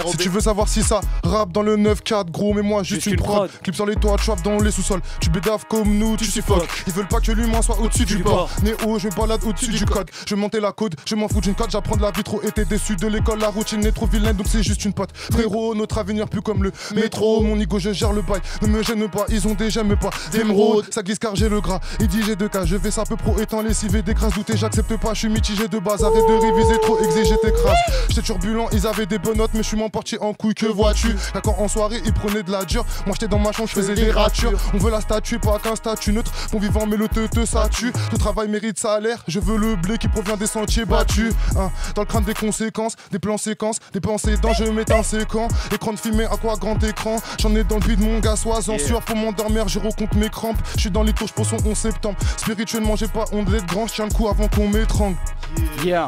Si tu veux savoir si ça rappe dans le 9-4, gros, mais moi juste une prod. Clip sur les toits, trap dans les sous-sols. Tu bédaves comme nous, tu suffoques. Ils veulent pas que l'humain soit au-dessus du port. Néo, je me balade au-dessus du code. Je vais monter la côte, je m'en fous d'une cote. J'apprends de la vie, trop été déçu de l'école. La routine est trop vilaine, donc c'est juste une pote. Frérot, notre avenir plus comme le métro. Mon ego, je gère le bail. Ne me gêne pas, ils ont des j'aime pas. D'émeraude, ça glisse car j'ai le gras. Il dit j'ai 2K, je vais ça peu pro étant lessivé des grâces. Douté, j'accepte pas, je suis mitigé de base. Arrête de réviser trop exigé, t'écrases. J'étais turbulent, ils avaient des bonnes notes, mais je suis mon portier en couille, que vois-tu? Quand en soirée, ils prenaient de la dure. Moi j'étais dans ma chambre, je faisais des ratures. On veut la statue, pas qu'un statut neutre. Bon vivant, mais le te ça tue. Le travail mérite salaire, je veux le blé qui provient des sentiers battus. Dans le crâne des conséquences, des plans séquences, des pensées dans je mets un séquent. Écran de fumée, à quoi grand écran? J'en ai dans le vide, mon gars, sois en sûr. Pour m'endormir, je recompte mes crampes. Je suis dans les touches pour son 11 septembre. Spirituellement, j'ai pas honte d'être grand, je tiens le coup avant qu'on m'étrangle.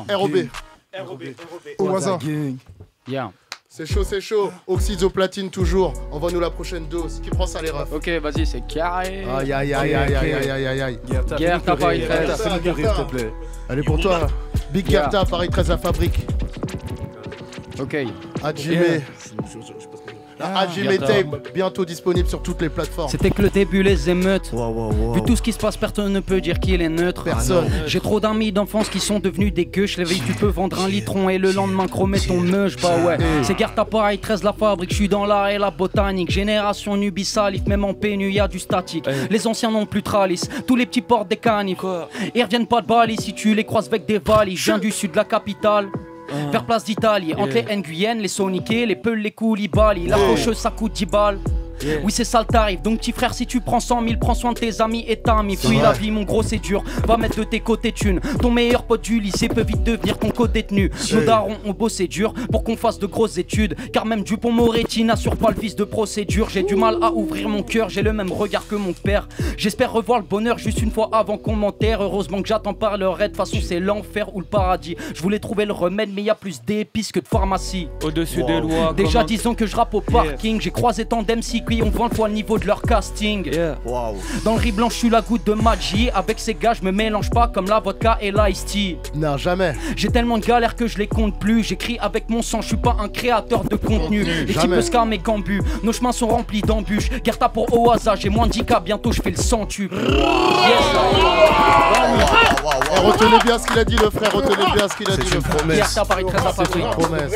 ROB. Au hasard. C'est chaud. Oxyde au platine toujours. Envoie-nous la prochaine dose. Qui prend ça les refs? Ok, vas-y, c'est carré. Aïe. Gerta, Paris 13. S'il te plaît. Elle est pour toi. Big Gerta, Paris 13, la fabrique. Ok. Hajime. Hajime Tape, bientôt disponible sur toutes les plateformes. C'était que le début, les émeutes. Vu tout ce qui se passe, personne ne peut dire qu'il est neutre. Personne. J'ai trop d'amis d'enfance qui sont devenus des gueuches. La veille, tu peux vendre un litron et le lendemain chromer ton meuge. Bah ouais. C'est Gerta Paris 13, la fabrique. Je suis dans l'art et la botanique. Génération Nubi Salif, même en pénu, y a du statique. Les anciens n'ont plus tralice. Tous les petits portent des canifs. Ils reviennent pas de Bali si tu les croises avec des valises. Je viens du sud de la capitale. Vers place d'Italie, entre les Nguyen, les Soniqués, les Peuls, les Koulibaly. La faucheuse ça coûte 10 balles. Oui c'est ça le tarif, donc petit frère si tu prends 100 000, prends soin de tes amis et ta amie. Puis la vie mon gros c'est dur, va mettre de tes côtés thunes. Ton meilleur pote du lycée peut vite devenir ton co-détenu. Nos darons ont bossé dur pour qu'on fasse de grosses études. Car même Dupont-Moretti n'assure pas le vice de procédure. J'ai du mal à ouvrir mon cœur, j'ai le même regard que mon père. J'espère revoir le bonheur juste une fois avant qu'on m'enterre. Heureusement que j'attends par le raid, de toute façon c'est l'enfer ou le paradis. Je voulais trouver le remède mais y a plus d'épices que de pharmacie. Au-dessus des lois. Déjà disons que je rappe au parking. J'ai croisé tant d'MC qui ont 20 fois le niveau de leur casting. Dans le riz blanc je suis la goutte de magie. Avec ces gars je me mélange pas comme la vodka et l'ice tea. Non jamais. J'ai tellement de galères que je les compte plus. J'écris avec mon sang, je suis pas un créateur de contenu. Les types de scam et gambus, nos chemins sont remplis d'embûches. Gerta pour Oaza, j'ai moins de 10K, bientôt je fais le centuple. Retenez bien ce qu'il a dit le frère, retenez bien ce qu'il a dit le frère. Gerta Paris 13 à Paris. Promesse.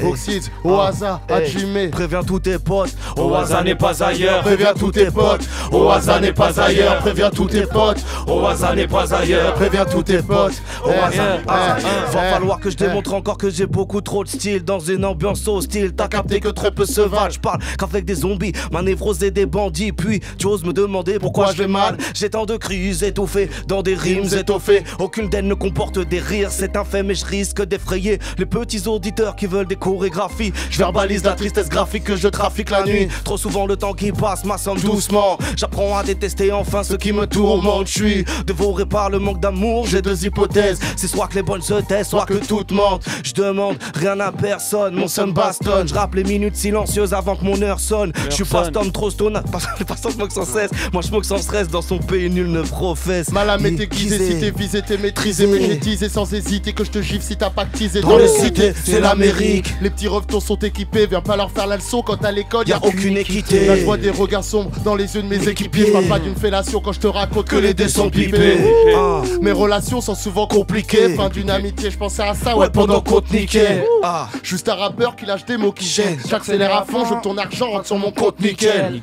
Oxyde, Oaza, Hajime. Préviens tous tes potes, Oaza n'est pas ailleurs. Préviens tous tes potes, Oaza n'est pas ailleurs. Préviens tous tes potes, Oaza n'est pas ailleurs. Préviens tous tes potes, Oaza. Va falloir que je démontre encore que j'ai beaucoup trop de style dans une ambiance hostile. T'as capté que trop peu se valent. J'parle qu'avec des zombies, ma névrose et des bandits. Puis tu oses me demander pourquoi je vais mal. J'ai tant de crises étouffées dans des rimes étoffées. Aucune d'elles ne comporte des rires, c'est un fait, mais je risque d'effrayer les petits auditeurs qui veulent des chorégraphie. Je verbalise la tristesse graphique que je trafique la nuit. Trop souvent le temps qui passe m'assomme doucement. J'apprends à détester enfin ce qui me tourmente. Je suis dévoré par le manque d'amour. J'ai deux hypothèses, c'est soit que les bonnes se taisent, soit que toutes mentent. Je demande rien à personne, mon son bastonne. Je rappe les minutes silencieuses avant que mon heure sonne. Je suis pas Tom trop stone, pas sans moque sans cesse. Moi je moque sans stress, dans son pays nul ne professe. Mal à m'être aiguisé, si t'es visé, t'es maîtrisé. Mais j'ai teasé sans hésiter que je te gifle si t'as pactisé. Dans les cités, c'est l'Amérique. Les petits revetons sont équipés, viens pas leur faire la leçon quand à l'école y'a aucune équité. Là je vois des regards sombres dans les yeux de mes équipiers. Je parle pas d'une fellation quand je te raconte que les dés sont pipés. Mes relations sont souvent compliquées. Fin d'une amitié, je pensais à ça, ouais, pendant qu'on te niquait. Juste un rappeur qui lâche des mots qui gênent. J'accélère à fond, je veux ton argent rentre sur mon compte nickel.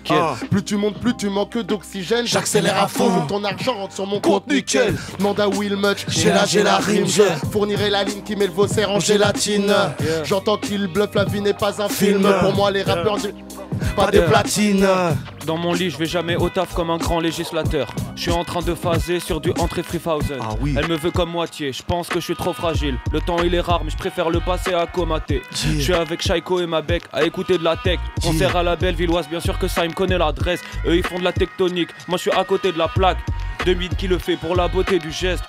Plus tu montes, plus tu manques d'oxygène. J'accélère à fond, je veux ton argent rentre sur mon compte nickel. Demande à Will Much, j'ai la rime. Je fournirai la ligne qui met le Vaussaire en gélatine. J'entends qu'il bluffe, la vie n'est pas un film. Pour moi les rappeurs pas des platines. Dans mon lit, je vais jamais au taf comme un grand législateur. Je suis en train de phaser sur du entrée 3000. Elle me veut comme moitié, je pense que je suis trop fragile. Le temps il est rare, mais je préfère le passer à comater. Je suis avec Shaiko et ma bec à écouter de la tech. Concert à la Bellevilloise, bien sûr que ça, il me connaît l'adresse. Eux ils font de la tectonique, moi je suis à côté de la plaque. 2000 qui le fait pour la beauté du geste.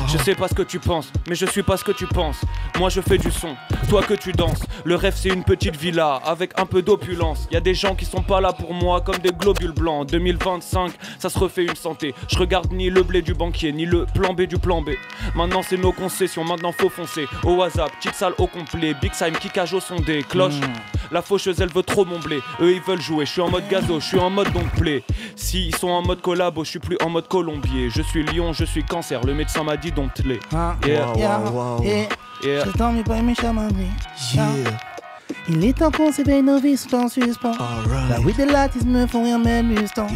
Je sais pas ce que tu penses, mais je suis pas ce que tu penses. Moi je fais du son, toi que tu danses. Le rêve c'est une petite villa avec un peu d'opulence. Y'a des gens qui sont pas là pour moi comme des globules blancs. 2025, ça se refait une santé. Je regarde ni le blé du banquier, ni le plan B du plan B. Maintenant c'est nos concessions, maintenant faut foncer. Au WhatsApp, petite salle au complet. Big Time, kickage au sondé, cloche. La faucheuse elle veut trop mon blé. Eux ils veulent jouer, je suis en mode gazo, je suis en mode donc play. Si ils sont en mode collabo, je suis plus en mode colombier. Je suis lion, je suis cancer, le médecin m'a dit donc les. Je t'en mets pas mes chamamés. Il est temps qu'on s'éveille, nos vies sont en suspens. La weed et l'atisme me font rien mais Mustang.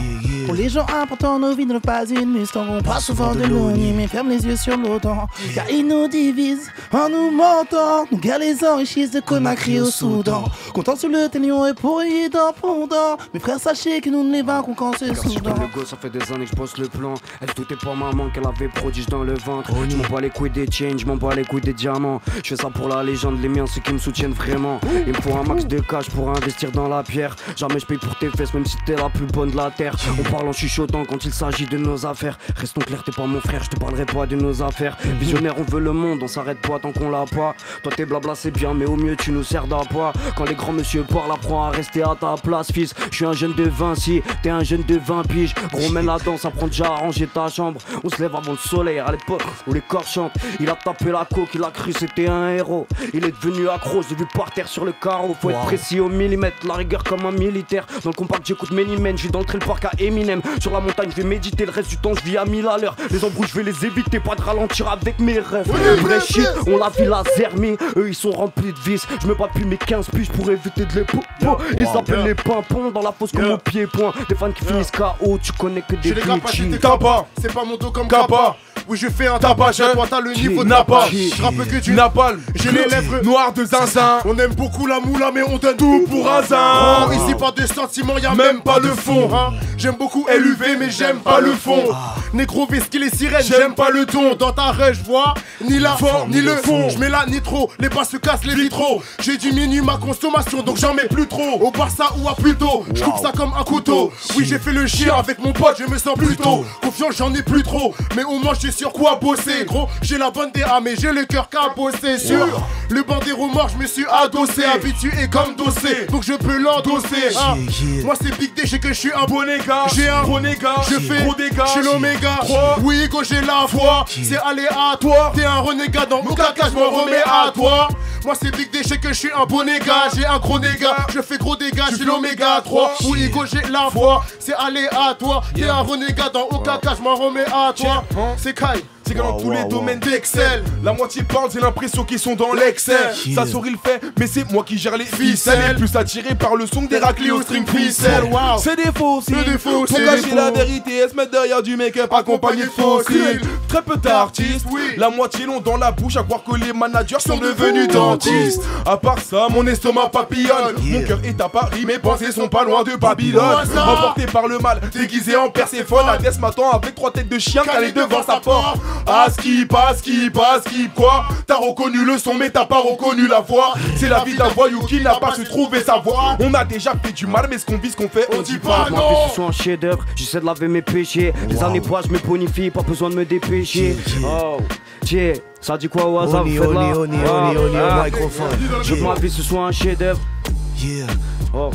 Pour les gens importants, nos vies ne pas une Mustang. On passe souvent de loin, mais ferme les yeux sur l'OTAN. Car ils nous divisent en nous mentant. Nous guerres les enrichissent de Conakry au Soudan. Comptant sur le télion et pour y dans pendant. Mes frères, sachez que nous ne les vaincrons qu'en se soudant. Le gosse, ça fait des années que je bosse le plan. Elle doutait pour maman qu'elle avait prodige dans le ventre. Je m'en bats les couilles des change, je m'en bats les couilles des diamants. Je fais ça pour la légende, les miens, ceux qui me soutiennent vraiment. Il me faut un max de cash pour investir dans la pierre. Jamais je paye pour tes fesses, même si t'es la plus bonne de la terre. On parle en chuchotant quand il s'agit de nos affaires. Restons clairs, t'es pas mon frère, je te parlerai pas de nos affaires. Visionnaire, on veut le monde, on s'arrête pas tant qu'on l'a pas. Toi tes blabla c'est bien, mais au mieux tu nous sers d'appât. Quand les grands monsieur parlent, apprends à rester à ta place, fils. Je suis un jeune de 20, si t'es un jeune de 20 piges. Gros mène la danse, apprends déjà à ranger ta chambre. On se lève avant le soleil, à l'époque où les corps chantent. Il a tapé la coque, il a cru c'était un héros. Il est devenu accro, je l'ai vu par terre sur le carreau. Faut être précis au millimètre, la rigueur comme un militaire. Dans le compact j'écoute Many Men, je suis dans le trail park à Eminem. Sur la montagne je vais méditer, le reste du temps je vis à 1000 à l'heure. Les embrouilles je vais les éviter, pas de ralentir avec mes rêves. Vrai shit, on l'a vu la zermie. Eux ils sont remplis de vices, je me bats plus mes 15 piges pour éviter de les ils s'appellent les pimpons dans la fosse comme au pied-point. Des fans qui finissent KO, tu connais que des bitches. Tabac, c'est pas mon dos comme Kappa. Oui je fais un tabac, toi t'as le niveau de Napa. Je rappe que du napalm, j'ai les lèvres noires de zinzin. On aime beaucoup la moula mais on donne tout pour un zin. Ici pas de sentiments, y'a même pas le fond. J'aime beaucoup LUV mais j'aime pas le fond. Négro Vesky les sirènes, j'aime pas le ton. Dans ta raie je vois ni la forme ni le fond. Je mets la nitro, les bas se cassent les vitraux. J'ai diminué ma consommation donc j'en mets plus trop. Au Barça ou à Pluto, je coupe ça comme un couteau. Oui j'ai fait le chien avec mon pote, je me sens plutôt confiant, j'en ai plus trop. Mais au moins je sais sur quoi bosser. Gros j'ai la bonne DA mais j'ai le cœur qu'à bosser. Sur le bandéro mort je me suis adossé. Habitué comme dossé, donc je peux l'endosser. Moi c'est Big D, j'ai que je suis un bon gars. J'ai un bon gars, je fais gros dégâts, je suis l'oméga. Oui go j'ai la foi, c'est aléatoire. T'es un renégat dans mon caca, je m'en remets à toi. Moi c'est Big D, j'ai que je suis un bon gars. J'ai un gros négat, je fais gros dégâts, je suis l'oméga 3. Oui go j'ai la foi, c'est aléatoire. T'es un renégat dans mon caca, je m'en remets à toi. C'est Kai. C'est que dans tous les domaines d'Excel, la moitié parle, j'ai l'impression qu'ils sont dans l'excel. Ça sourit le fait, mais c'est moi qui gère les ficelles. Plus attiré par le son des raclés au string ficelle. C'est des faux signes, pour cacher la vérité et se mettre derrière du make-up accompagné de fossiles. Très peu d'artistes, la moitié l'ont dans la bouche à croire que les managers sont devenus dentistes. À part ça, mon estomac papillonne. Mon cœur est à Paris, mes pensées sont pas loin de Babylone. Emporté par le mal, déguisé en Perséphone. Agnès m'attend avec 3 têtes de chien calées devant sa porte. Skip, quoi? T'as reconnu le son mais t'as pas reconnu la voix. C'est la vie d'un voyou qui n'a pas su trouver sa voix. On a déjà fait du mal mais ce qu'on vit, ce qu'on fait, on dit pas non. Moi que ce soit un chef d'œuvre, j'essaie de laver mes péchés. Les années passent, je me bonifie, pas besoin de me dépêcher. Oh, tiens, ça dit quoi au hasard? Faites là. Je veux que ma vie ce soit un chef d'œuvre. Oh.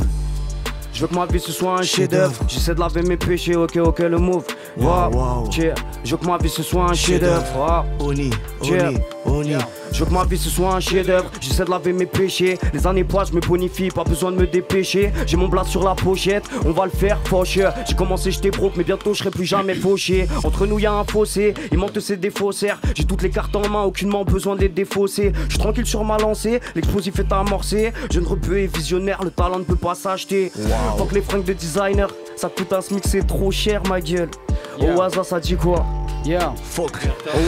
Je veux que ma vie ce soit un chef-d'œuvre. J'essaie de laver mes péchés, ok, le move. Wow. Je veux que ma vie ce soit un chef-d'œuvre. Oni. Je veux que ma vie ce soit un chef-d'œuvre. J'essaie de laver mes péchés. Les années passent, je me bonifie, pas besoin de me dépêcher. J'ai mon blast sur la pochette, on va le faire, fauche. J'ai commencé, j'étais broke, mais bientôt je serai plus jamais fauché. Entre nous y'a un fossé, il manque de ces défaussaires. J'ai toutes les cartes en main, aucunement besoin d'être défaussé. Je suis tranquille sur ma lancée, l'explosif est amorcé. Jeune rebeu et visionnaire, le talent ne peut pas s'acheter. Faut que les fringues de designer, ça coûte un SMIC, c'est trop cher ma gueule. Au hasard ça dit quoi? Fuck.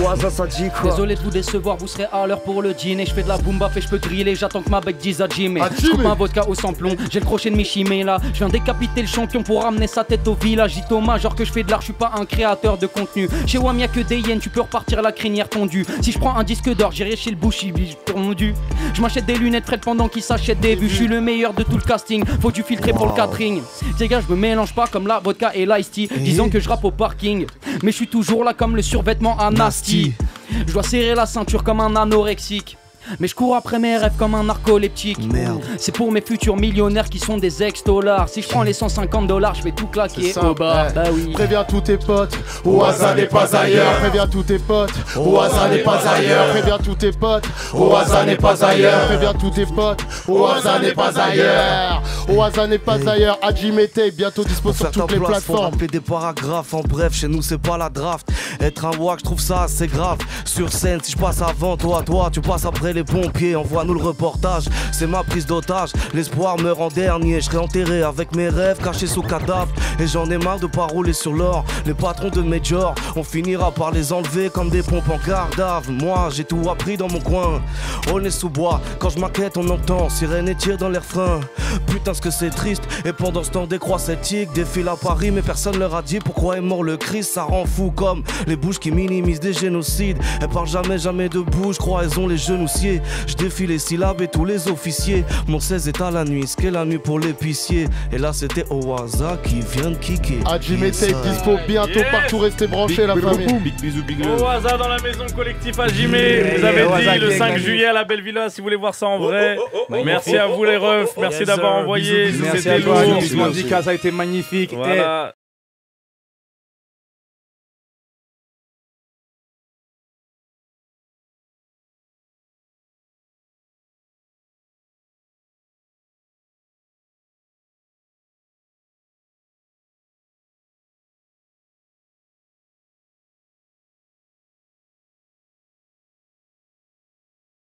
Au hasard ça dit quoi? Désolé de vous décevoir, vous serez à l'heure pour le dîner. Je fais de la boom bap et je peux griller, j'attends que ma bec dise à Jimmy. Je coupe un vodka au samplon, j'ai le crochet de Michimé là. Je viens décapiter le champion pour ramener sa tête au village. Dis Thomas, genre que je fais de l'art, je suis pas un créateur de contenu. Chez WAM y'a que des yens, tu peux repartir la crinière tondue. Si je prends un disque d'or, j'irai chez le bouchi, pondu. Je m'achète des lunettes Fred pendant qu'il s'achète des vues. Je suis le meilleur de tout le casting, faut du filtrer pour le catering. Ces gars, je me mélange pas comme la vodka et l'ice tea. Disons que je rappe au parking, mais je suis toujours là comme le survêtement à Nasty. Je dois serrer la ceinture comme un anorexique. Mais je cours après mes rêves comme un narcoleptique. C'est pour mes futurs millionnaires qui sont des ex-dollars. Si je prends les 150 $, je vais tout claquer au bas. Bah oui. Préviens tous tes potes, au hasard n'est pas ailleurs. Préviens tous tes potes, au hasard n'est pas ailleurs. Préviens tous tes potes, au hasard n'est pas ailleurs. Préviens tous tes potes, au hasard n'est pas ailleurs. Au hasard n'est pas ailleurs. Adjimete, bientôt dispo sur toutes les plateformes. Faut des paragraphes, en bref, chez nous c'est pas la draft. Être un wack, je trouve ça assez grave. Sur scène, si je passe avant toi, tu passes après les pompiers, envoie-nous le reportage. C'est ma prise d'otage, l'espoir meurt en dernier. Je serai enterré avec mes rêves cachés sous cadavre. Et j'en ai marre de pas rouler sur l'or. Les patrons de Major, on finira par les enlever comme des pompes en cardave. Moi j'ai tout appris dans mon coin. On est sous bois, quand je m'inquiète on entend sirène et tir dans l'air frein. Putain ce que c'est triste. Et pendant ce temps des croix sceptiques défilent à Paris, mais personne leur a dit pourquoi est mort le Christ. Ça rend fou comme les bouches qui minimisent des génocides. Elles parlent jamais de bouche, croient elles ont les genoux-ciers. Je défie les syllabes et tous les officiers. Mon 16 est à la nuit, ce qu'est la nuit pour l'épicier. Et là c'était Owaza qui vient de kicker. Adjimete dispo bientôt partout, restez branchés la famille. Big bisous, big love. Owaza dans la maison collectif Adjimé. Vous avez dit le 5 juillet à la Belle Villa si vous voulez voir ça en vrai. Merci à vous les refs, merci d'avoir envoyé. Merci à toi, ça a été magnifique. Voilà.